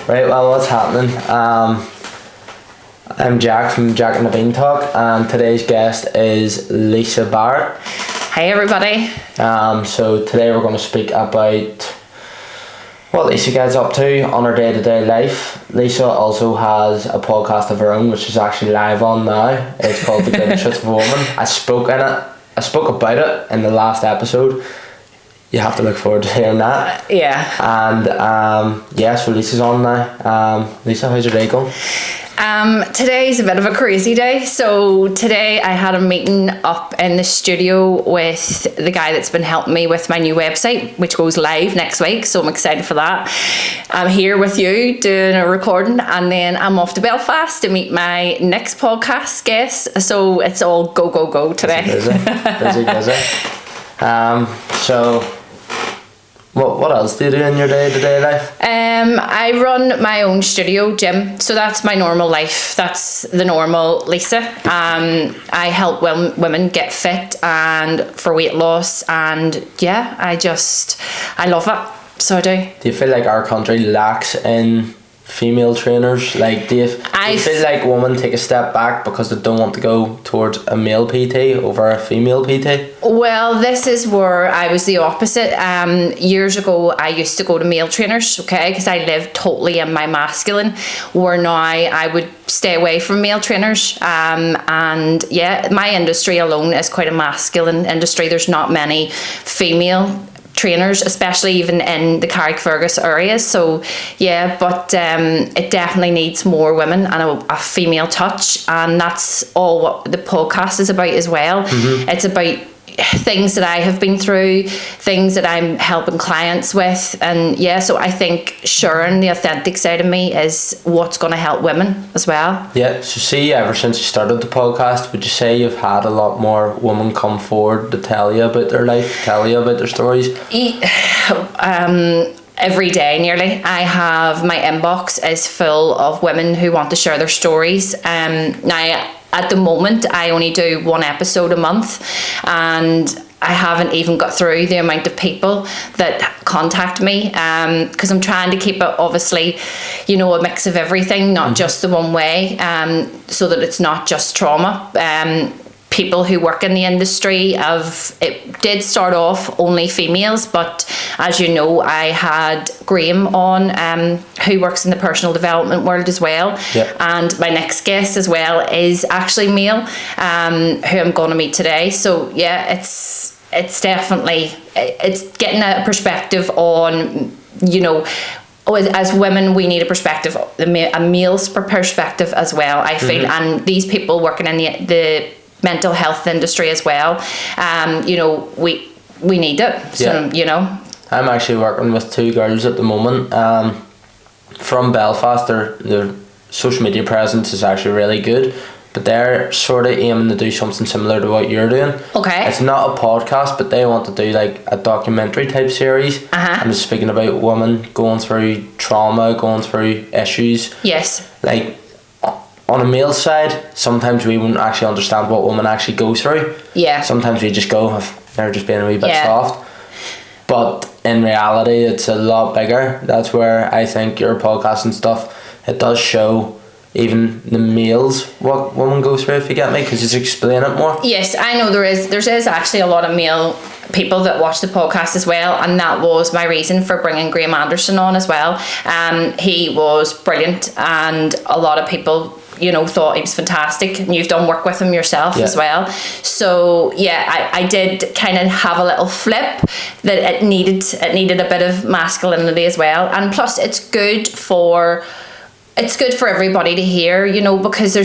Right, well, what's happening? I'm Jack from Jack and the Beantalk, and today's guest is Lisa Barrett. Hey everybody. So today we're going to speak about what Lisa gets up to on her day-to-day life. Lisa also has a podcast of her own, which is actually live on now. It's called The Good Shit of a Woman. I spoke about it in the last episode. You have to look forward to hearing that. Yeah. And so Lisa's on now. Lisa, how's your day going? Today's a bit of a crazy day. So today I had a meeting up in the studio with the guy that's been helping me with my new website, which goes live next week. So I'm excited for that. I'm here with you doing a recording, and then I'm off to Belfast to meet my next podcast guest. So it's all go today. Busy. So what else do you do in your day-to-day life? I run my own studio gym, so that's my normal life. That's the normal Lisa. I help women get fit and for weight loss, and I love it. So I do. Do you feel like our country lacks in female trainers? Like, do you feel like women take a step back because they don't want to go towards a male PT over a female PT? Well, this is where I was the opposite. Years ago, I used to go to male trainers, okay, because I lived totally in my masculine, where now I would stay away from male trainers. My industry alone is quite a masculine industry. There's not many female trainers, especially even in the Carrickfergus areas. So it definitely needs more women and a female touch, and that's all what the podcast is about as well. Mm-hmm. It's about things that I have been through, things that I'm helping clients with, and so I think sharing the authentic side of me is what's going to help women as well. Yeah. So see, ever since you started the podcast, would you say you've had a lot more women come forward to tell you about their life, tell you about their stories? Every day nearly. I have my inbox is full of women who want to share their stories. Now at the moment I only do one episode a month, and I haven't even got through the amount of people that contact me, because I'm trying to keep it obviously, a mix of everything, not just the one way, so that it's not just trauma. People who work in the industry it did start off only females, but as you know, I had Graham on, who works in the personal development world as well. Yep. And my next guest as well is actually male, who I'm going to meet today. So it's definitely, it's getting a perspective on, as women, we need a perspective, a male's perspective as well, I feel. Mm-hmm. And these people working in the mental health industry as well, we need it. So, I'm actually working with two girls at the moment from Belfast. Their social media presence is actually really good, but they're sort of aiming to do something similar to what you're doing. Okay. It's not a podcast, but they want to do like a documentary type series. And it's speaking about women going through trauma, going through issues. Yes. Like, on a male side, sometimes we won't actually understand what women actually go through. Yeah. Sometimes we just go, they're just being a wee bit soft. But in reality, it's a lot bigger. That's where I think your podcast and stuff, it does show even the males what women go through, if you get me, because you explain it more. Yes, I know there is actually a lot of male people that watch the podcast as well, and that was my reason for bringing Graham Anderson on as well. He was brilliant, and a lot of people thought he was fantastic, and you've done work with him yourself as well. So I did kind of have a little flip that it needed a bit of masculinity as well, and plus it's good for everybody to hear, because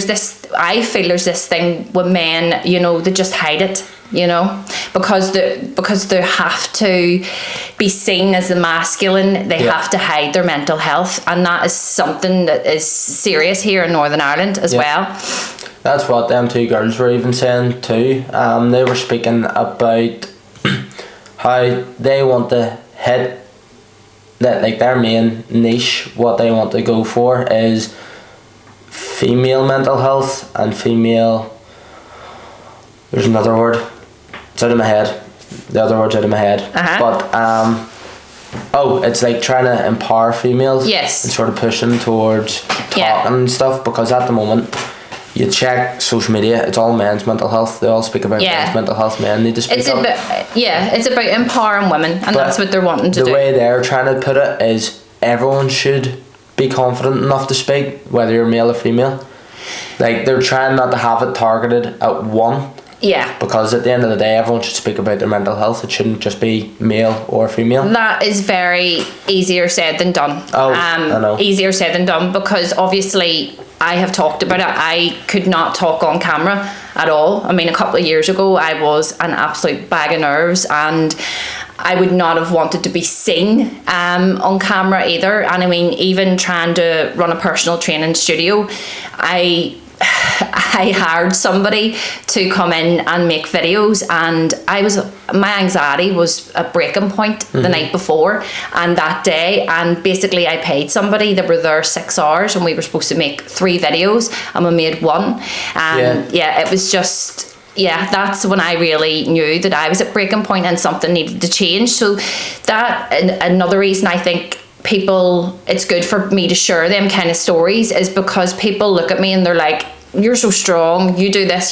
I feel there's this thing with men, they just hide it, because they have to be seen as the masculine. They have to hide their mental health, and that is something that is serious here in Northern Ireland as well. That's what them two girls were even saying too. They were speaking about how they want to hit that, like their main niche, what they want to go for is female mental health and female, there's another word, it's out of my head, the other word's out of my head, but Oh, it's like trying to empower females. Yes. And sort of push them towards talking Yeah. and stuff, because at the moment, you check social media, it's all men's mental health. They all speak about men's mental health. Men need to speak up. It's about empowering women, and that's what they're wanting to do. The way they're trying to put it is everyone should be confident enough to speak, whether you're male or female. Like, they're trying not to have it targeted at one. Yeah. Because at the end of the day, everyone should speak about their mental health. It shouldn't just be male or female. That is very easier said than done. I know. Easier said than done, because obviously I have talked about it. I could not talk on camera at all. I mean, a couple of years ago, I was an absolute bag of nerves, and I would not have wanted to be seen on camera either. And I mean, even trying to run a personal training studio, I hired somebody to come in and make videos, and my anxiety was at breaking point the night before and that day, and basically I paid somebody. They were there 6 hours, and we were supposed to make 3 videos, and we made 1. It was just, that's when I really knew that I was at breaking point and something needed to change. So that, another reason I think it's good for me to share them kind of stories, is because people look at me and they're like, you're so strong, you do this,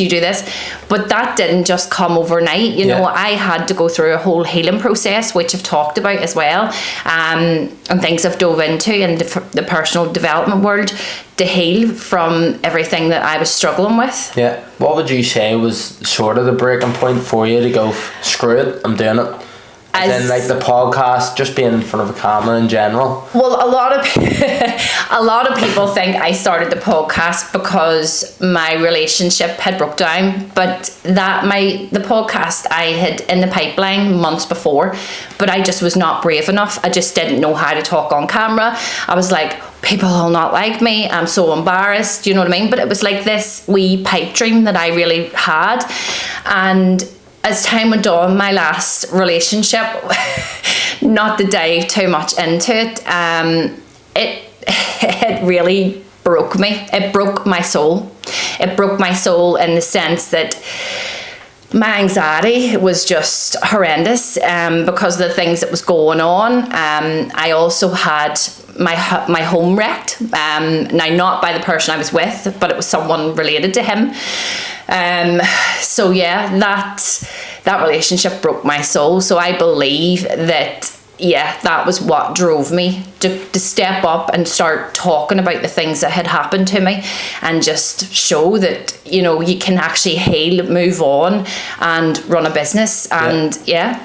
but that didn't just come overnight. You know, I had to go through a whole healing process, which I've talked about as well, and things I've dove into in the personal development world to heal from everything that I was struggling with. Yeah. What would you say was sort of the breaking point for you to go, screw it, I'm doing it? And then, like, the podcast, just being in front of a camera in general. Well, a lot of people think I started the podcast because my relationship had broke down, but the podcast I had in the pipeline months before, but I just was not brave enough. I just didn't know how to talk on camera. I was like, people will not like me, I'm so embarrassed, you know what I mean? But it was like this wee pipe dream that I really had. And as time went on, my last relationship, not to dive too much into it, it really broke me. It broke my soul. It broke my soul in the sense that my anxiety was just horrendous because of the things that was going on. I also had my home wrecked. Now, not by the person I was with, but it was someone related to him. So yeah, that relationship broke my soul. So I believe that, that was what drove me to step up and start talking about the things that had happened to me, and just show that, you know, you can actually heal, move on, and run a business, and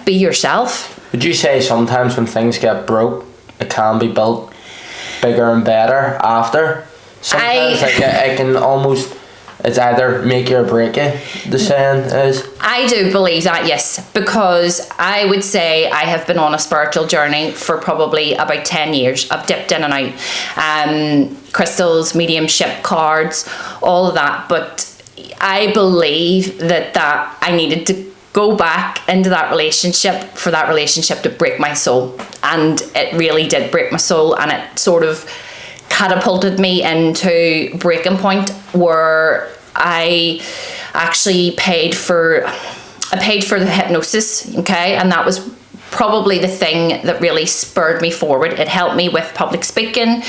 be yourself. Would you say sometimes when things get broke, it can be built bigger and better after? Sometimes it can almost, it's either make you or break you, the saying is. I do believe that, yes, because I would say I have been on a spiritual journey for probably about 10 years. I've dipped in and out. Crystals, mediumship, cards, all of that. But I believe that I needed to go back into that relationship for that relationship to break my soul. And it really did break my soul, and it sort of catapulted me into breaking point, where I actually paid for the hypnosis, okay, and that was probably the thing that really spurred me forward. It helped me with public speaking,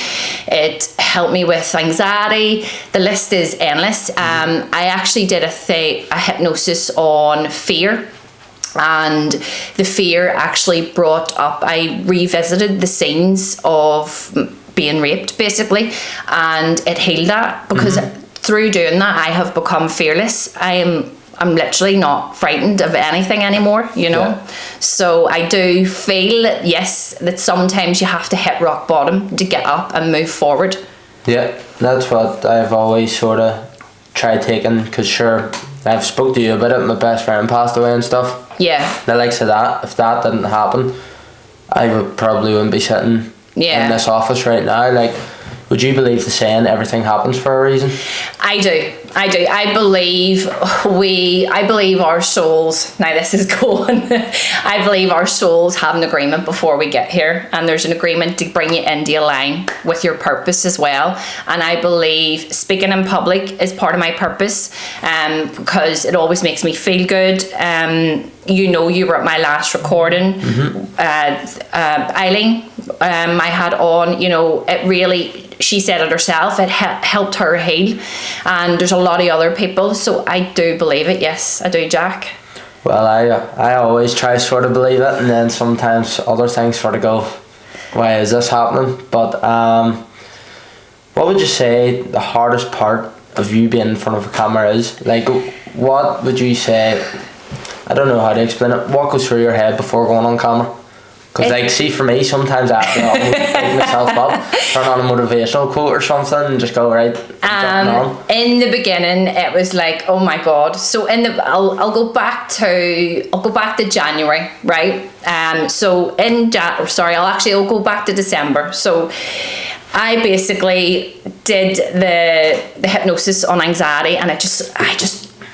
it helped me with anxiety, the list is endless. I actually did a hypnosis on fear, and the fear actually brought up, I revisited the scenes of being raped, basically, and it healed that, because through doing that I have become fearless. I'm literally not frightened of anything anymore, you know. So I do feel that sometimes you have to hit rock bottom to get up and move forward. Yeah, that's what I've always sort of tried taking, because sure, I've spoke to you about it, my best friend passed away and stuff. The likes of that, if that didn't happen, I probably wouldn't be sitting in this office right now. Like, would you believe the saying, everything happens for a reason? I do. I believe our souls, now this is going, I believe our souls have an agreement before we get here, and there's an agreement to bring you into line with your purpose as well. And I believe speaking in public is part of my purpose, because it always makes me feel good. you were at my last recording. Eileen, I had on, it really, she said it herself, it helped her heal. And there's a lot of other people, so I do believe it. Yes, I do, Jack. Well, I always try sort of believe it, and then sometimes other things sort of go, why is this happening? But what would you say the hardest part of you being in front of a camera is? Like, what would you say, I don't know how to explain it, what goes through your head before going on camera? Because like, see, for me, sometimes I have to pick myself up, turn on a motivational quote or something and just go, right, jumping on. In the beginning, it was like, oh my God. So I'll go back to January, right? I'll go back to December. So I basically did the hypnosis on anxiety, and I just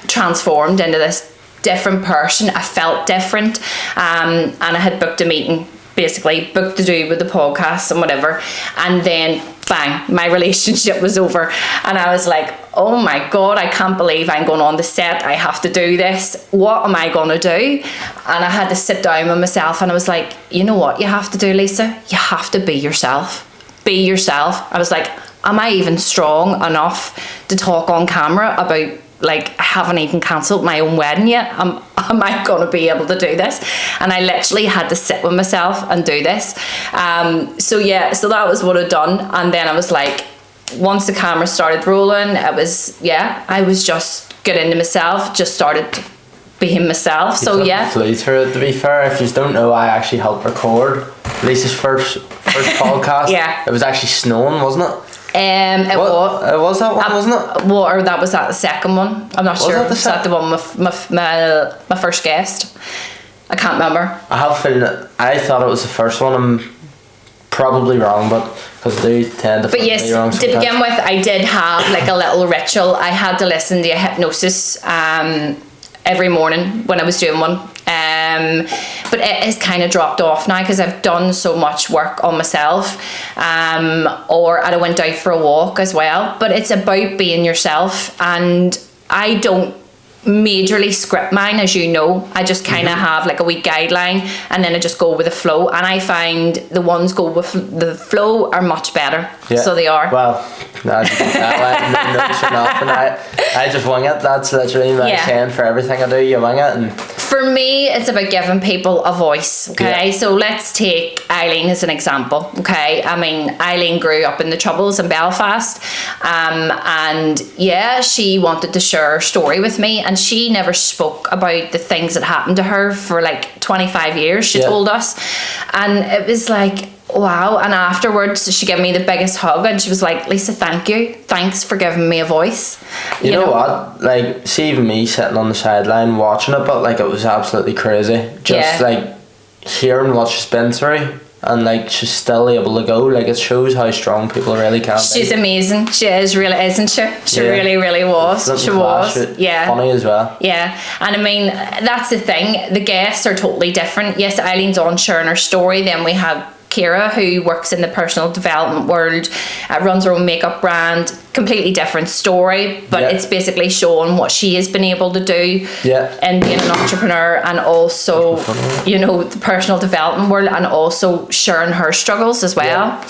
transformed into this different person. I felt different, and I had booked a meeting, basically booked to do with the podcast and whatever, and then bang, my relationship was over, and I was like, oh my God, I can't believe I'm going on the set, I have to do this, what am I going to do? And I had to sit down with myself, and I was like, you know what you have to do, Lisa? You have to be yourself. Be yourself. I was like, am I even strong enough to talk on camera about, like, I haven't even cancelled my own wedding yet. Am I going to be able to do this? And I literally had to sit with myself and do this. So that was what I'd done. And then I was like, once the camera started rolling, I was just getting into myself, just started being myself. Flew through it, to be fair. If you don't know, I actually helped record Lisa's first podcast. Yeah. It was actually snowing, wasn't it? It was that one, wasn't it? Or that was that the second one. I'm not sure. Was that the one with my first guest? I can't remember. I have a feeling that I thought it was the first one. I'm probably wrong, but because they tend to. But yes, to begin with, I did have like a little ritual. I had to listen to a hypnosis every morning when I was doing one. But it has kind of dropped off now because I've done so much work on myself, or I went out for a walk as well. But it's about being yourself, and I don't majorly script mine, as you know. I just kind of have like a wee guideline, and then I just go with the flow, and I find the ones go with the flow are much better. So they are. Well, I just wing it. That's literally my saying for everything I do. You wing it. And for me, it's about giving people a voice. Okay, so let's take Eileen as an example. Okay, I mean, Eileen grew up in the Troubles in Belfast, and she wanted to share her story with me, and she never spoke about the things that happened to her for like 25 years. She told us, and it was like, wow. And afterwards she gave me the biggest hug, and she was like, Lisa, thank you, thanks for giving me a voice. You know what, like, see, even me sitting on the sideline watching it, but like, it was absolutely crazy just like hearing what she's been through, and like, she's still able to go. Like, it shows how strong people really can be. She's amazing. She is, really, isn't she? She really, really was. She was. Funny as well. Yeah. And I mean, that's the thing. The guests are totally different. Yes, Eileen's on sharing her story. Then we have Kira, who works in the personal development world, runs her own makeup brand, completely different story, but it's basically showing what she has been able to do in being an entrepreneur, and also, the personal development world, and also sharing her struggles as well.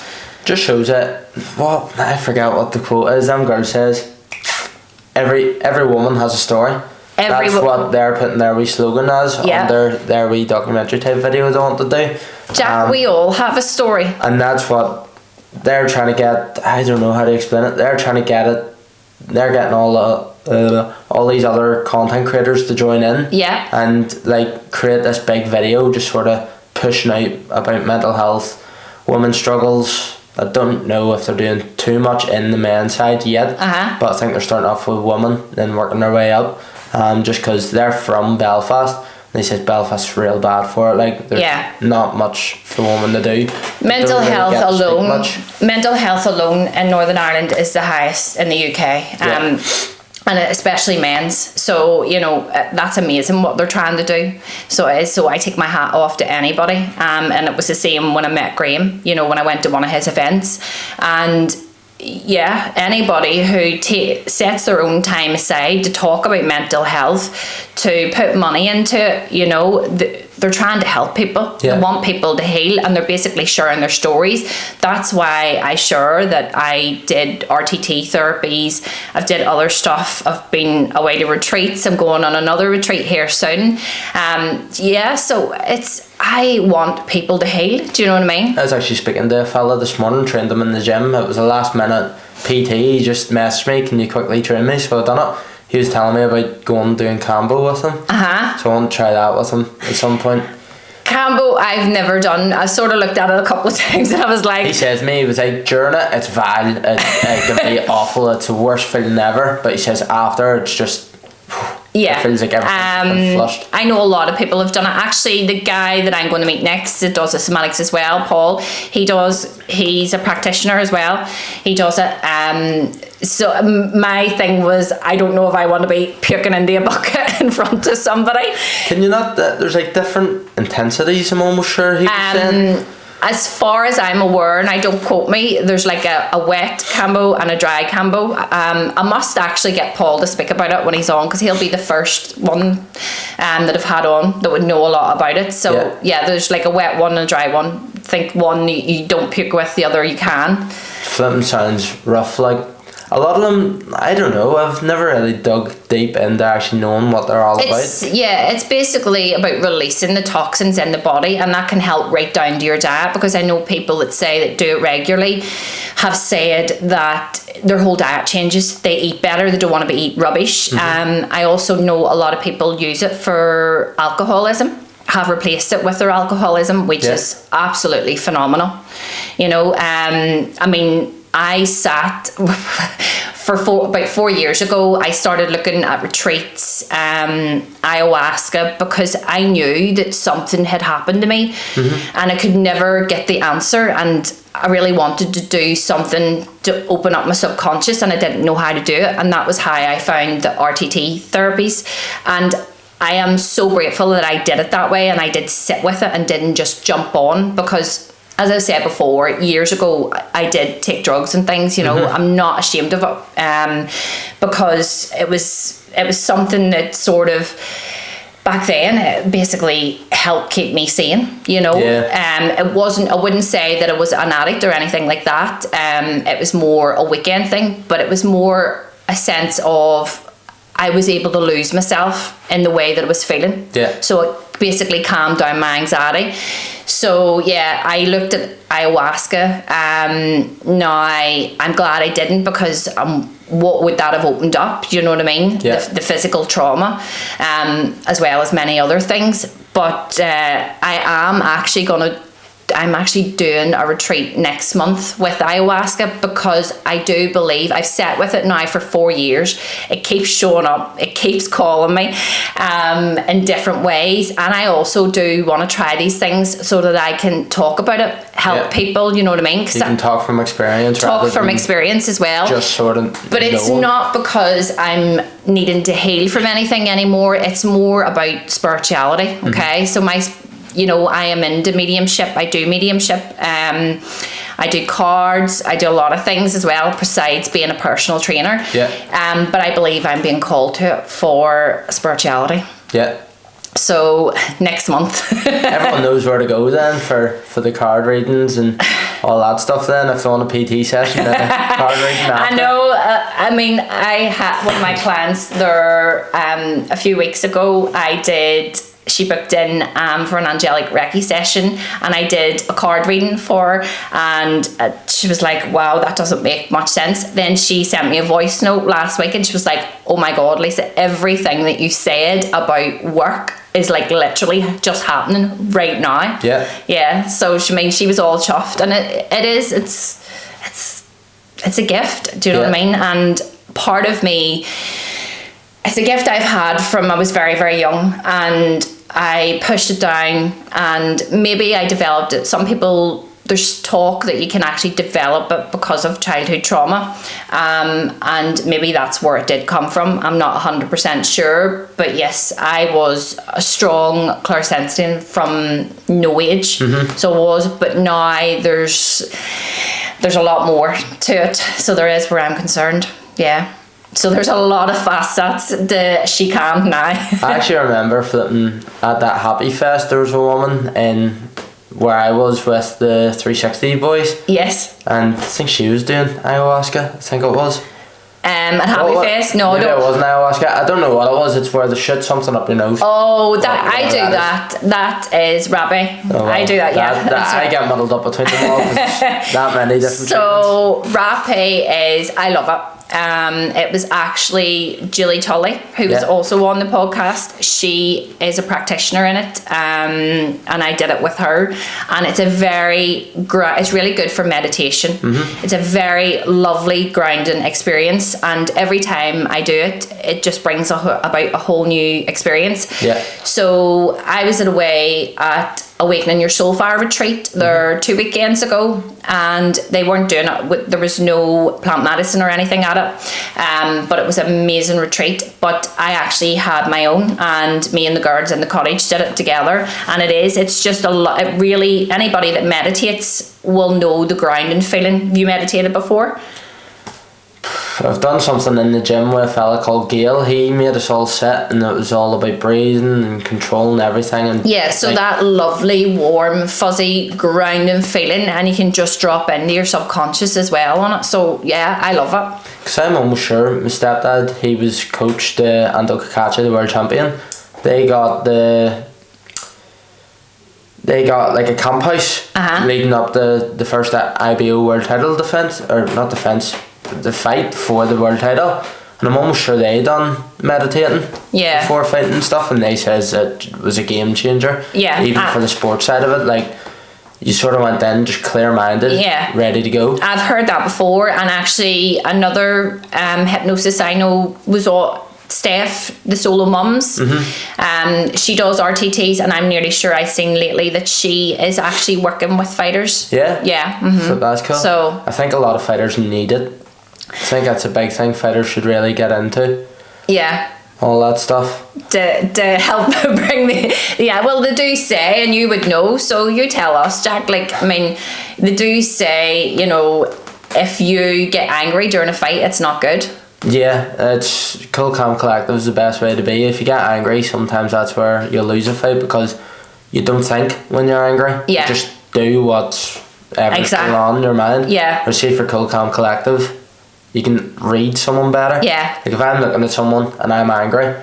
Just shows it. What, I forget what the quote is. Them girl says, every woman has a story. That's what they're putting their wee slogan as on their wee documentary type video they want to do. Jack, we all have a story. And that's what they're trying to get. I don't know how to explain it. They're trying to get it. They're getting all these other content creators to join in. Yeah. And like create this big video just sort of pushing out about mental health, women's struggles. I don't know if they're doing too much in the men's side yet, but I think they're starting off with women, then working their way up. Just because they're from Belfast, they said Belfast's real bad for it. Like, there's not much for women to do. Mental health alone in Northern Ireland is the highest in the UK, and especially men's. So that's amazing what they're trying to do. So it is. So I take my hat off to anybody. And it was the same when I met Graham. When I went to one of his events, and anybody who sets their own time aside to talk about mental health, to put money into it, you know, they're trying to help people. They want people to heal, and they're basically sharing their stories. That's why I share that I did RTT therapies. I've did other stuff. I've been away to retreats. I'm going on another retreat here soon. So I want people to heal. Do you know what I mean? I was actually speaking to a fella this morning, trained him in the gym. It was a last minute PT. He just messaged me, can you quickly train me? So I done it. He was telling me about going doing Cambo with him. So I want to try that with him at some point. Cambo, I've never done. I sort of looked at it a couple of times and I was like... He says to me, he was like, during it, it's vile. It can be awful. It's the worst feeling ever. But he says after, it's just... It feels like everything's flushed. I know a lot of people have done it. Actually, the guy that I'm going to meet next that does the somatics as well, Paul, he's a practitioner as well. He does it. So my thing was, I don't know if I want to be puking into a bucket in front of somebody. Can you not? There's like different intensities, I'm almost sure he was saying. As far as I'm aware, and I don't quote me, there's like a wet Cambo and a dry Cambo. I must actually get Paul to speak about it when he's on, because he'll be the first one that I've had on that would know a lot about it. So there's like a wet one and a dry one. I think one you don't puke with, the other you can. Flipping sounds rough, like. A lot of them, I don't know, I've never really dug deep into actually knowing what they're all about. Yeah, it's basically about releasing the toxins in the body, and that can help right down to your diet, because I know people that say that do it regularly have said that their whole diet changes. They eat better, they don't want to eat rubbish. I also know a lot of people use it for alcoholism, have replaced it with their alcoholism, which is absolutely phenomenal. You know, I mean... I sat about 4 years ago. I started looking at retreats, ayahuasca, because I knew that something had happened to me, and I could never get the answer. And I really wanted to do something to open up my subconscious, and I didn't know how to do it. And that was how I found the RTT therapies. And I am so grateful that I did it that way, and I did sit with it and didn't just jump on, because as I said before, years ago, I did take drugs and things, you know. I'm not ashamed of it, because it was something that sort of, back then, it basically helped keep me sane, you know. It wasn't, I wouldn't say that it was an addict or anything like that. It was more a weekend thing, but it was more a sense of, I was able to lose myself in the way that I was feeling. So it basically calmed down my anxiety. So I looked at ayahuasca. Now I'm glad I didn't, because what would that have opened up? You know what I mean? The physical trauma, as well as many other things. But I'm actually doing a retreat next month with ayahuasca, because I do believe, I've sat with it now for 4 years. It keeps showing up. It keeps calling me in different ways. And I also do want to try these things so that I can talk about it, help people, you know what I mean? You can talk from experience. Talk from experience as well. Just sort of. But it's not because I'm needing to heal from anything anymore. It's more about spirituality, okay? So I am into mediumship. I do mediumship. I do cards. I do a lot of things as well, besides being a personal trainer. But I believe I'm being called to it for spirituality. So next month. Everyone knows where to go then for the card readings and all that stuff then, if they want a PT session, then card reading after. I know. I mean, I had one of my clients there a few weeks ago. She booked in for an angelic Reiki session, and I did a card reading for her, and she was like, wow, that doesn't make much sense. Then she sent me a voice note last week, and she was like, oh my God, Lisa, everything that you said about work is like literally just happening right now. So she was all chuffed, and it's a gift, do you know what I mean? And part of me, it's a gift I've had from I was very, very young, and I pushed it down, and maybe I developed it. Some people, there's talk that you can actually develop it because of childhood trauma, and maybe that's where it did come from. I'm not 100% sure, but yes, I was a strong clairsentient from no age, so I was. But now there's there's a lot more to it. So there is, where I'm concerned. Yeah. So there's a lot of facets that she can now. I actually remember flipping at that Happy Fest. There was a woman in where I was with the 360 boys. Yes. And I think she was doing ayahuasca. I think it was. At Happy Fest? No, maybe it wasn't ayahuasca. I don't know what it was. It's where they shoot something up your nose. Oh, I do that. That is Rabbi. Oh, well, I do that, yeah. I get muddled up between them all because that many different So Rapé is, I love it. It was actually Julie Tully, who was also on the podcast. She is a practitioner in it, and I did it with her. And it's it's really good for meditation. It's a very lovely grounding experience, and every time I do it, it just brings about a whole new experience. Yeah. So I was away at Awakening Your Soul Fire retreat there 2 weekends ago, and they weren't doing it there was no plant medicine or anything at it, but it was an amazing retreat. But I actually had my own, and me and the girls in the cottage did it together, and it's just a lot. It really, anybody that meditates will know the grounding feeling. Have you meditated before? I've done something in the gym with a fella called Gail. He made us all sit, and it was all about breathing and controlling everything. And so that lovely, warm, fuzzy, grounding feeling, and you can just drop into your subconscious as well on it. So yeah, I love it. Because I'm almost sure my stepdad, he was coached Ando Kakachi, the world champion. They got like a camp house leading up the first IBO world title defense, or not defense, the fight for the world title, and I'm almost sure they done meditating before fighting and stuff, and they says it was a game changer. Even for the sports side of it, like you sort of went in just clear minded, ready to go. I've heard that before, and actually another hypnosis I know was Steph, the solo mums. She does RTTs, and I'm nearly sure I've seen lately that she is actually working with fighters. So that's cool. So I think a lot of fighters need it. I think that's a big thing fighters should really get into. All that stuff. To help bring well, they do say, and you would know, so you tell us, Jack, like, I mean, they do say, you know, if you get angry during a fight, it's not good. Yeah, it's cool, calm, collective is the best way to be. If you get angry, sometimes that's where you'll lose a fight, because you don't think when you're angry. You just do what's going on in your mind. Or say for cool, calm, collective, you can read someone better. Like if I'm looking at someone and I'm angry,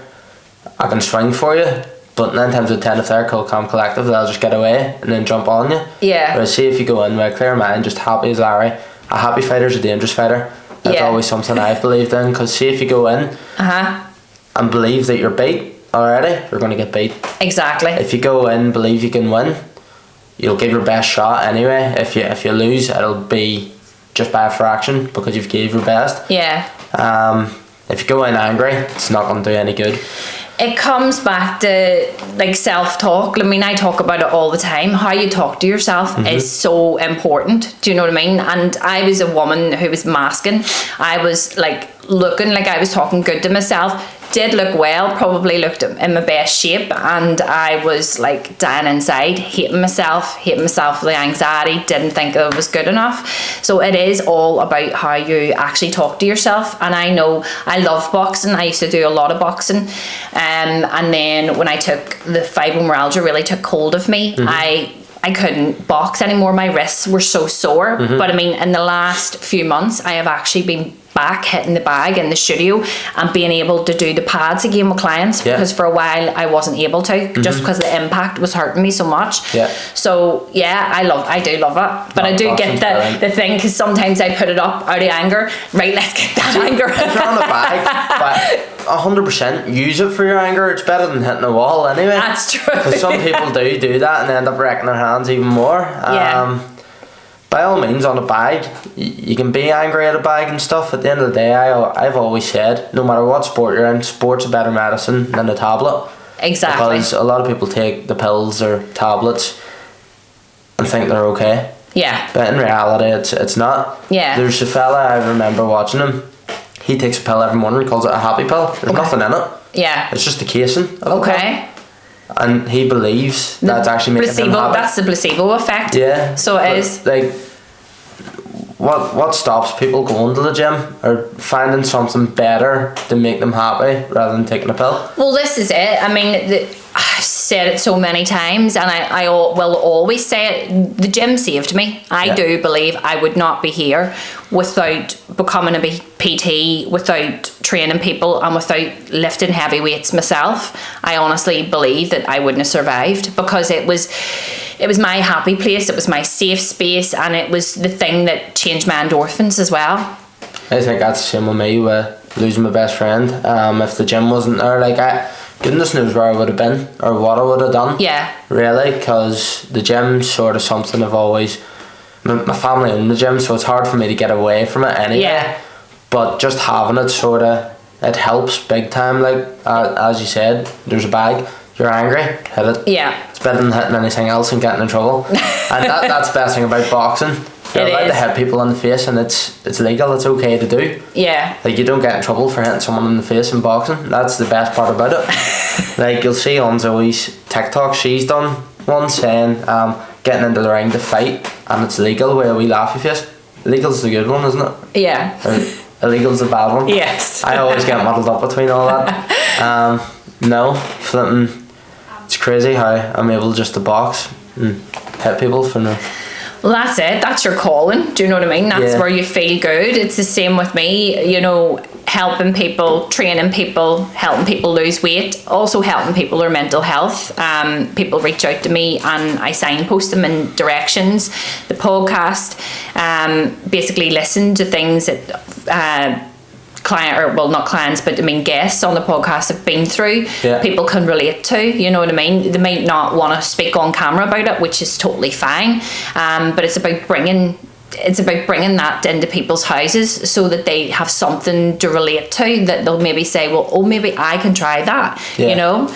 I can swing for you, but 9 times out of 10 if they're cool, calm, collective, they'll just get away and then jump on you. Whereas say if you go in with a clear mind, just happy as Larry, a happy fighter's a dangerous fighter. That's always something I've believed in, because see if you go in and believe that you're beat already, you're going to get beat. If you go in believe you can win, you'll give your best shot anyway. If you lose, it'll be just by a fraction because you've gave your best. If you go in angry, it's not going to do any good. It comes back to like self-talk. I mean, I talk about it all the time. How you talk to yourself is so important. Do you know what I mean? And I was a woman who was masking. I was like looking like I was talking good to myself. Did look well, probably looked in my best shape, and I was like dying inside, hating myself with the anxiety, didn't think I was good enough. So it is all about how you actually talk to yourself. And I know I love boxing. I used to do a lot of boxing, and then when I took the fibromyalgia really took hold of me, I couldn't box anymore. My wrists were so sore. But I mean, in the last few months, I have actually been back hitting the bag in the studio and being able to do the pads again with clients, because for a while I wasn't able to, just because the impact was hurting me so much. So I do love it, but I do get the thing, because sometimes I put it up out of anger. Right, let's get that anger. If you're on the bag, but 100% use it for your anger. It's better than hitting a wall anyway. That's true. Because some people do that and end up wrecking their hands even more. By all means, on a bag, you can be angry at a bag and stuff. At the end of the day, I've always said, no matter what sport you're in, sport's a better medicine than a tablet. Because a lot of people take the pills or tablets and think they're okay. But in reality, it's not. There's a fella, I remember watching him. He takes a pill every morning, he calls it a happy pill. There's nothing in it. It's just the casing of the pill. And he believes that's actually making him happy. That's the placebo effect. So it is. Like, what stops people going to the gym or finding something better to make them happy rather than taking a pill? Well, this is it. I mean, I've said it so many times, and I will always say it. The gym saved me. I do believe I would not be here without becoming a PT, without training people, and without lifting heavy weights myself. I honestly believe that I wouldn't have survived, because it was my happy place, it was my safe space, and it was the thing that changed my endorphins as well. I think that's the same with me with losing my best friend. If the gym wasn't there, like, goodness knows where I would have been or what I would have done. Yeah. Really, because the gym's sort of something I've always... My family in the gym, so it's hard for me to get away from it anyway. Yeah. But just having it sort of... It helps big time. Like, as you said, there's a bag. You're angry, hit it. Yeah. It's better than hitting anything else and getting in trouble. And that's the best thing about boxing. You're allowed to hit people in the face, and it's legal, it's okay to do. Yeah. Like, you don't get in trouble for hitting someone in the face in boxing. That's the best part about it. Like, you'll see on Zoe's TikTok, she's done one saying, getting into the ring to fight, and it's legal with a wee laughy face. Legal's the good one, isn't it? Yeah. Or illegal's the bad one. Yes. I always get muddled up between all that. No, flipping. It's crazy how I'm able just to box and hit people for no... Well, that's it. That's your calling. Do you know what I mean? That's where you feel good. It's the same with me, you know, helping people, training people, helping people lose weight, also helping people their mental health. People reach out to me and I signpost them in directions. The podcast, basically listen to things that not clients, but I mean guests on the podcast have been through. Yeah. People can relate to, you know what I mean? They might not want to speak on camera about it, which is totally fine. But it's about bringing that into people's houses so that they have something to relate to, that they'll maybe say, well, oh, maybe I can try that. You know.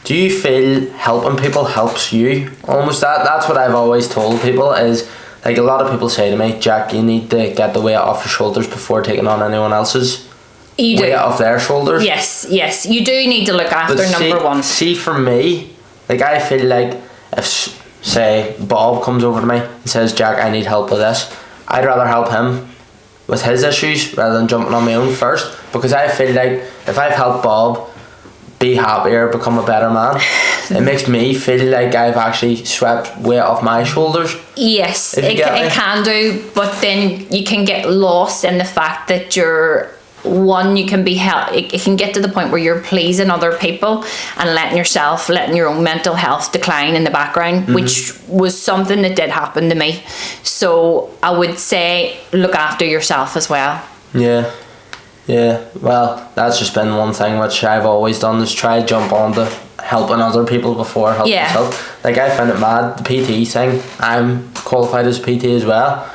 Do you feel helping people helps you? Almost that's what I've always told people is, like, a lot of people say to me, Jack, you need to get the weight off your shoulders before taking on anyone else's weight off their shoulders. Yes, you do need to look after number one. See, for me, like, I feel like if, say, Bob comes over to me and says, Jack, I need help with this, I'd rather help him with his issues rather than jumping on my own first, because I feel like if I've helped Bob be happier, become a better man, it makes me feel like I've actually swept weight off my shoulders. Yes, it can do, but then you can get lost in the fact that you can be it can get to the point where you're pleasing other people and letting your own mental health decline in the background, which was something that did happen to me. So I would say look after yourself as well. Yeah, well, that's just been one thing which I've always done, is try to jump on to helping other people before helping myself. Like, I find it mad, the PT thing, I'm qualified as a PT as well.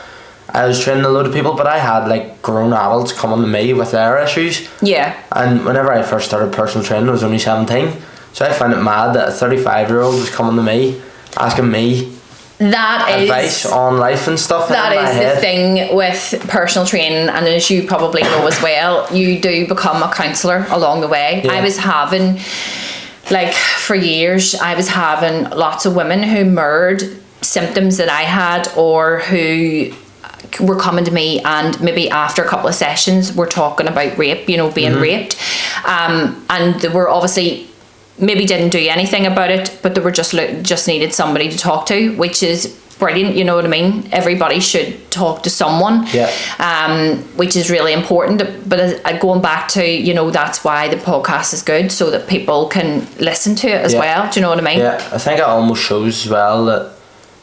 I was training a load of people, but I had, like, grown adults coming to me with their issues. Yeah. And whenever I first started personal training, I was only 17. So I found it mad that a 35-year-old was coming to me, asking me advice on life and stuff. That is the thing with personal training, and as you probably know as well, you do become a counsellor along the way. I was having, like, for years, I was having lots of women who mirrored symptoms that I had, or who were coming to me and maybe after a couple of sessions were talking about rape, you know, being raped, and they were obviously maybe didn't do anything about it, but they were just needed somebody to talk to, which is brilliant, you know what I mean? Everybody should talk to someone, which is really important. But going back to, you know, that's why the podcast is good, so that people can listen to it as well. Do you know what I mean? Yeah, I think it almost shows as well that,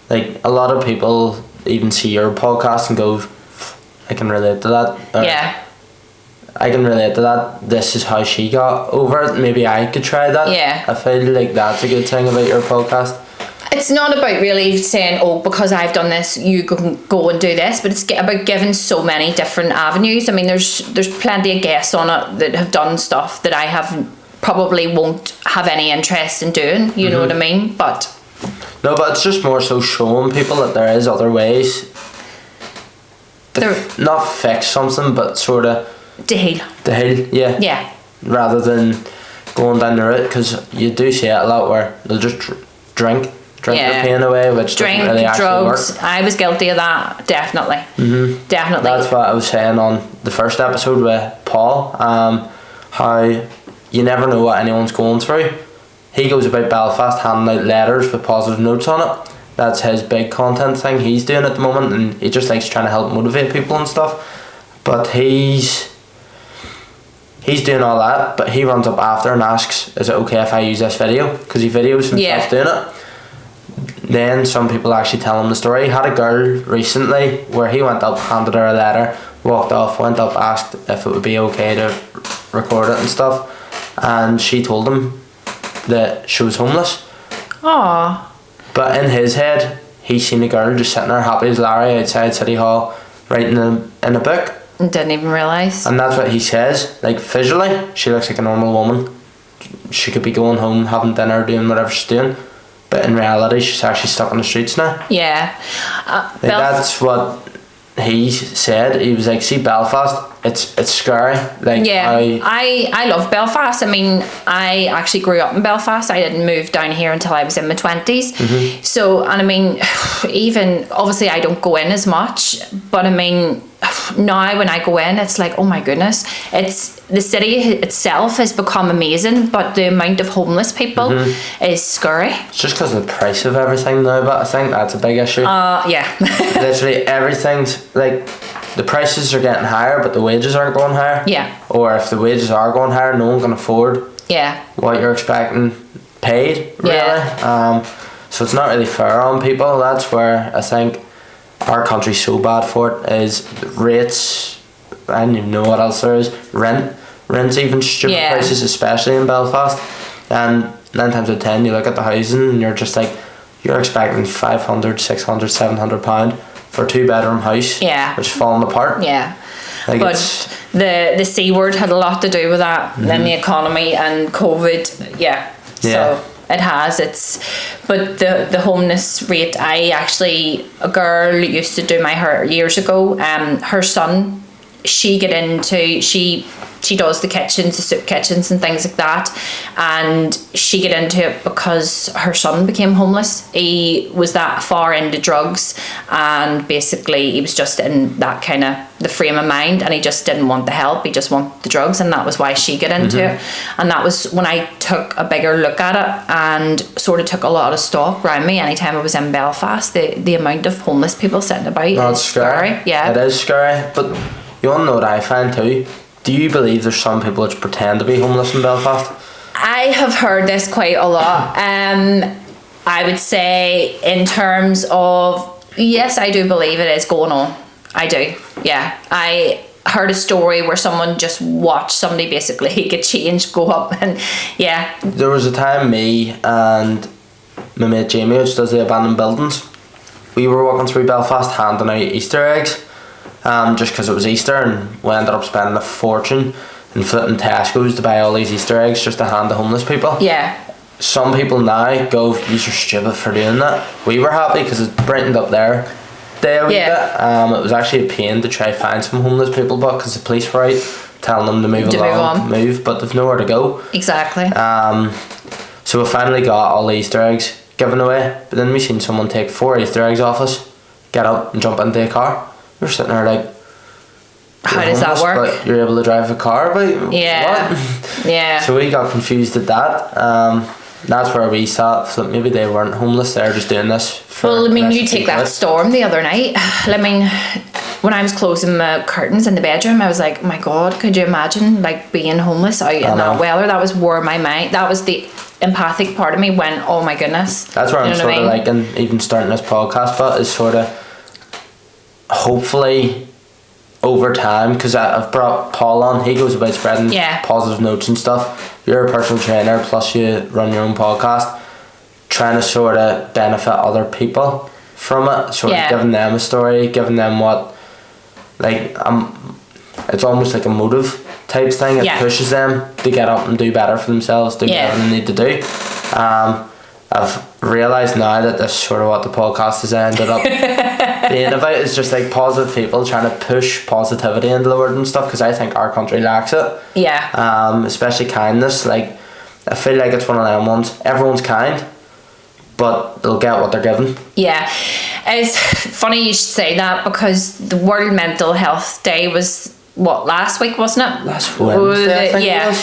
like, a lot of people even see your podcast and go, I can relate to that. I can relate to that. This is how she got over it. Maybe I could try that. I feel like that's a good thing about your podcast. It's not about really saying, oh, because I've done this, you can go and do this, but it's about giving so many different avenues. I mean, there's plenty of guests on it that have done stuff that I probably won't have any interest in doing. You know what I mean? But it's just more so showing people that there is other ways to not fix something, but sort of to heal, rather than going down the route, because you do see it a lot where they'll just drink drink the pain away, which doesn't really actually drugs. work. I was guilty of that, definitely. Definitely. That's what I was saying on the first episode with Paul, how you never know what anyone's going through. He goes about Belfast handing out letters with positive notes on it. That's his big content thing he's doing at the moment, and he just likes trying to help motivate people and stuff. But he's doing all that, but he runs up after and asks, is it okay if I use this video? Because he videos himself doing it. Then some people actually tell him the story. He had a girl recently where he went up, handed her a letter, walked off, went up, asked if it would be okay to record it and stuff, and she told him that she was homeless. Aww. But in his head, he's seen a girl just sitting there happy as Larry outside City Hall writing in a book. Didn't even realise. And that's what he says. Like, visually, she looks like a normal woman. She could be going home, having dinner, doing whatever she's doing. But in reality, she's actually stuck on the streets now. Yeah. That's what he said. He was like, see, Belfast, it's scary. Like, yeah, I love Belfast. I mean, I actually grew up in Belfast. I didn't move down here until I was in my 20s. So, and I mean, even, obviously I don't go in as much, but I mean, now when I go in, it's like, oh my goodness, it's the city itself has become amazing, but the amount of homeless people is scary. It's just because of the price of everything now, but I think that's a big issue. Yeah. Literally everything's like, the prices are getting higher, but the wages aren't going higher. Yeah. Or if the wages are going higher, no one can afford what you're expecting paid, really. Yeah. So it's not really fair on people. That's where I think our country's so bad for it, is rates. I don't even know what else there is. Rent's even stupid prices, especially in Belfast. And 9 times out of 10 you look at the housing and you're just like, you're expecting 500, 600, 700 pound for a 2-bedroom house, which is falling apart. Yeah. Like, but the C word had a lot to do with that, and then the economy and COVID. So it has. But the homeless rate, a girl used to do my hair years ago. Her son, she does the kitchens, the soup kitchens and things like that, and she got into it because her son became homeless. He was that far into drugs, and basically he was just in that kind of the frame of mind, and he just didn't want the help, he just wanted the drugs, and that was why she got into it. And that was when I took a bigger look at it and sort of took a lot of stock around me. Anytime I was in Belfast, the amount of homeless people sitting about is scary. Yeah, it is scary. But you want to know what I find too? Do you believe there's some people that pretend to be homeless in Belfast? I have heard this quite a lot. I would say in terms of, yes, I do believe it is going on. I do, yeah. I heard a story where someone just watched somebody basically get changed, go up, and There was a time me and my mate Jamie, which does the abandoned buildings, we were walking through Belfast handing out Easter eggs. Just because it was Easter, and we ended up spending a fortune in flipping Tesco's to buy all these Easter eggs just to hand to homeless people. Yeah. Some people now go, you're stupid for doing that. We were happy because it brightened up their day a wee bit. It was actually a pain to try find some homeless people, but because the police were out telling them to move, but they've nowhere to go. Exactly. So we finally got all the Easter eggs given away, but then we seen someone take 4 Easter eggs off us, get up and jump into a car. We're sitting there like, how does that work? But you're able to drive a car, but yeah, what? Yeah. So we got confused at that. That's where we thought maybe they weren't homeless; they're just doing this. Well, I mean, you take that storm the other night. I mean, when I was closing my curtains in the bedroom, I was like, oh my God, could you imagine like being homeless out in that weather? That was where my mind. That was the empathic part of me went, oh my goodness. That's where I'm sort of like, and even starting this podcast, but is sort of. Hopefully over time, because I've brought Paul on, he goes about spreading positive notes and stuff. You're a personal trainer, plus you run your own podcast, trying to sort of benefit other people from it, sort of giving them a story, giving them what, like, it's almost like a motive type thing. It pushes them to get up and do better for themselves, do better than they need to do. I've realised now that that's sort of what the podcast has ended up being about. It's just like positive people trying to push positivity into the world and stuff, because I think our country lacks it. Especially kindness. Like, I feel like it's one of them ones. Everyone's kind, but they'll get what they're given. Yeah. It's funny you should say that, because the World Mental Health Day was, what, last week, wasn't it? Last Wednesday, I think yeah. it was.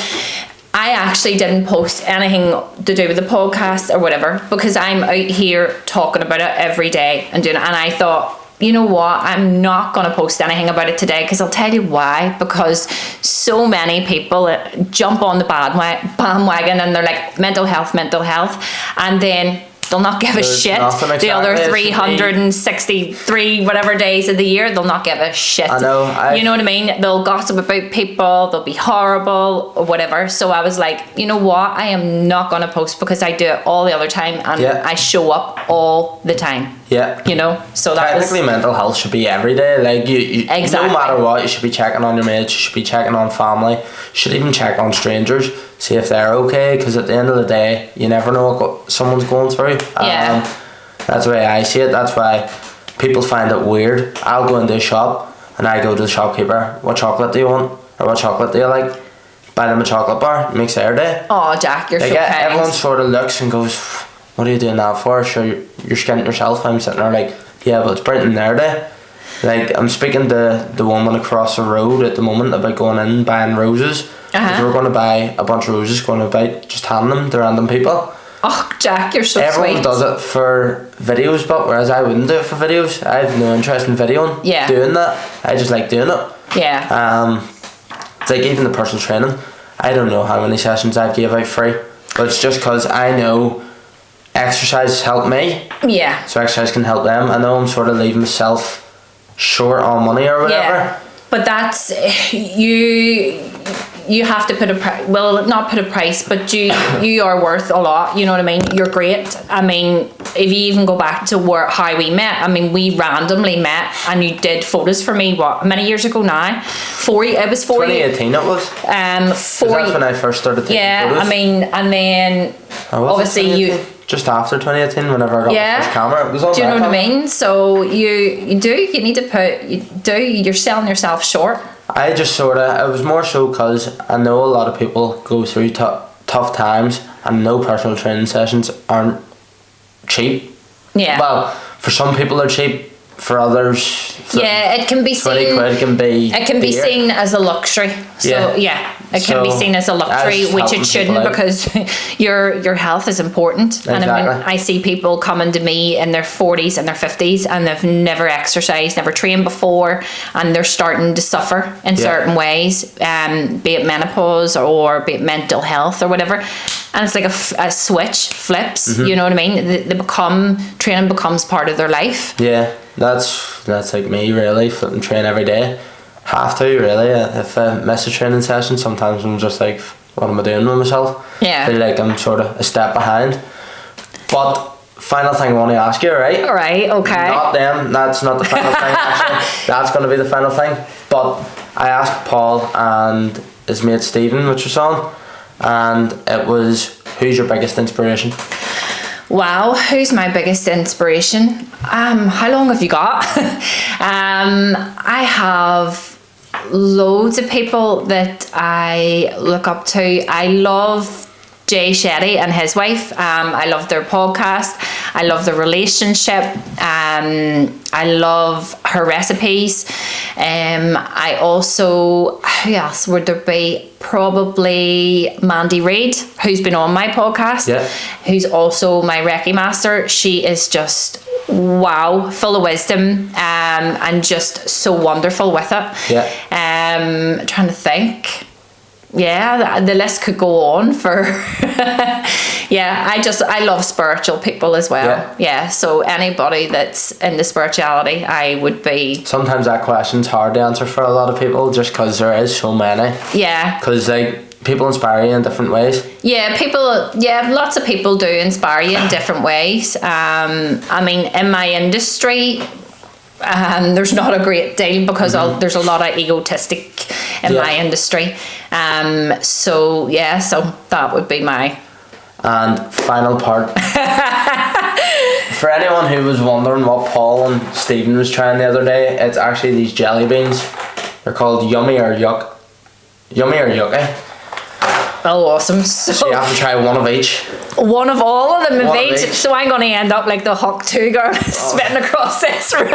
I actually didn't post anything to do with the podcast or whatever, because I'm out here talking about it every day and doing it. And I thought, you know what, I'm not going to post anything about it today, because I'll tell you why. Because so many people jump on the bandwagon and they're like, mental health, and then they'll not give a shit. The other 363 whatever days of the year, they'll not give a shit. I know. You know what I mean? They'll gossip about people, they'll be horrible or whatever. So I was like, you know what, I am not going to post, because I do it all the other time, and I show up all the time. Yeah. You know, so that technically mental health should be every day. Like you exactly. No matter what, you should be checking on your mates, you should be checking on family, you should even check on strangers, see if they're okay, because at the end of the day, you never know what someone's going through. Yeah. That's the way I see it. That's why people find it weird. I'll go into a shop and I go to the shopkeeper, what chocolate do you want, or what chocolate do you like? Buy them a chocolate bar, it makes their day. Oh, Jack, you're like, so kind. everyone sort of looks and goes, what are you doing that for? Sure, you're skinning yourself. I'm sitting there like, yeah, but it's brightening their day. Like, I'm speaking to the woman across the road at the moment about going in buying roses. We're going to buy a bunch of roses, going about just handing them to random people. Oh, Jack, you're so Everyone sweet. does it for videos, but whereas I wouldn't do it for videos. I have no interest in videoing. Doing that. I just like doing it. Yeah. It's like even the personal training. I don't know how many sessions I've gave out free, but it's just because I know exercise help me. Yeah. So exercise can help them. I know I'm sort of leaving myself short on money or whatever. Yeah. But that's you have to put a not put a price, but you are worth a lot. You know what I mean? You're great. I mean, if you even go back to how we met, I mean, we randomly met, and you did photos for me. What, many years ago now? 2018 it was. 4 that's when I first started taking photos. I mean, and then obviously you. Just after 2018, whenever I got my first camera, it was on. Do you know what I mean? So you need to you're selling yourself short. I just sort of, it was more so because I know a lot of people go through tough times, and no personal training sessions aren't cheap. Yeah. Well, for some people they're cheap, for others, it can be 20 seen. quid can be. It can be seen as a luxury. So it can be seen as a luxury, which it shouldn't, because your health is important. Exactly. And I see people coming to me in their 40s and their 50s, and they've never exercised, never trained before, and they're starting to suffer in certain ways, be it menopause or be it mental health or whatever. And it's like a switch flips. You know what I mean? Training becomes part of their life. Yeah, that's like me really. Flipping train every day. Have to really. If I miss a training session, sometimes I'm just like, what am I doing with myself? Yeah. I feel like I'm sort of a step behind. But final thing I want to ask you, right? All right. Okay. Not them. That's not the final thing. Actually, that's going to be the final thing. But I asked Paul and his mate Stephen, which was on, and it was, who's your biggest inspiration? Wow, who's my biggest inspiration? How long have you got? I have loads of people that I look up to. I love Jay Shetty and his wife. I love their podcast. I love their relationship. I love her recipes. I also, who else would there be? Probably Mandy Reid, who's been on my podcast, who's also my Reiki master. She is just wow, full of wisdom, and just so wonderful with it. Trying to think. The list could go on for I love spiritual people as well. So anybody that's into spirituality, I would be. Sometimes that question's hard to answer for a lot of people, just because there is so many. Because like people inspire you in different ways. Lots of people do inspire you in different ways. I mean, in my industry, there's not a great deal, because there's a lot of egotistic in my industry. So that would be my. And final part. For anyone who was wondering what Paul and Stephen was trying the other day, it's actually these jelly beans. They're called Yummy or Yuck. Yummy or Yucky. Oh, awesome. So So you have to try one of each. one of all of them of One of each. each. So I'm going to end up like the Huck 2 girl spitting across this room.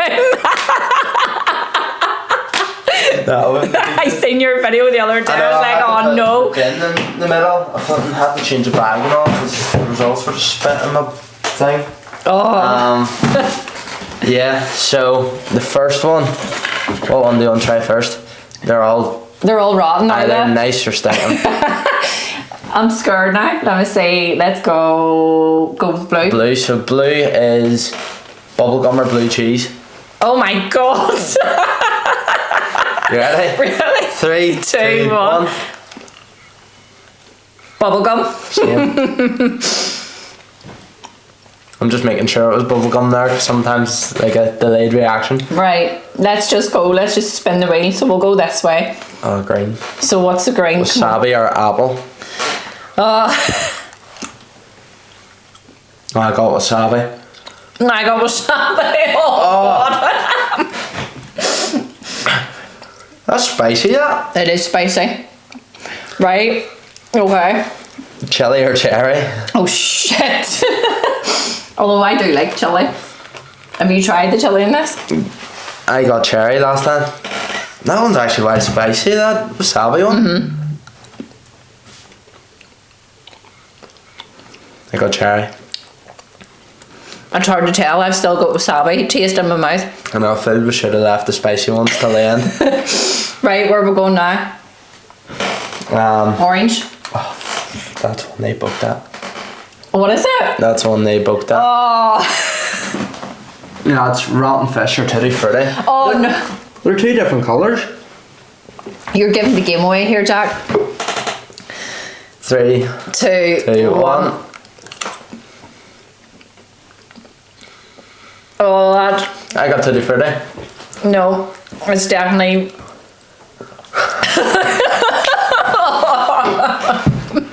I seen your video the other day. I was like, oh no. In the middle, I thought I had to change the bag and all because the results were spit in my thing. Oh. Yeah, so the first one, what one do you want to try first? They're all rotten, are either they? nice or stinking. I'm scared now. Let me see. Let's go with blue. Blue, so blue is bubblegum or blue cheese. Oh my god. You ready? Really? 3, 2, 1. Bubblegum. Same. I'm just making sure it was bubblegum there because sometimes like a delayed reaction. Right. Let's just go. Let's just spin the wheel. So we'll go this way. Oh, green. So what's the green? Wasabi or apple? Oh, I got wasabi. I got wasabi. Oh, God. That's spicy, that. It is spicy. Right. Okay. Chili or cherry? Oh, shit. Although I do like chili. Have you tried the chili in this? I got cherry last time. That one's actually quite spicy, that wasabi one. Mm-hmm. I got cherry. It's hard to tell. I've still got wasabi taste in my mouth. And I feel we should have left the spicy ones till the end. Right, where are we going now? Orange. That's one they booked at. What is it? That's one they booked at. Oh. Yeah, it's rotten fish or tutti frutti. Oh no. They're two different colours. You're giving the game away here, Jack. 3, 2, 2, 1. Oh, that. I got tutti frutti. No, it's definitely.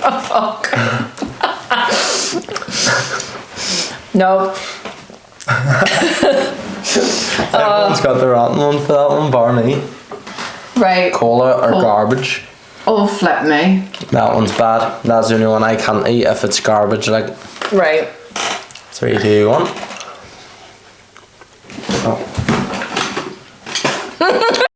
Oh, fuck. No. Everyone's got the rotten one for that one, bar me. Right. Cola or garbage. Oh, flip me. That one's bad. That's the only one I can't eat if it's garbage. Like Right. 3, 2, 1. Oh.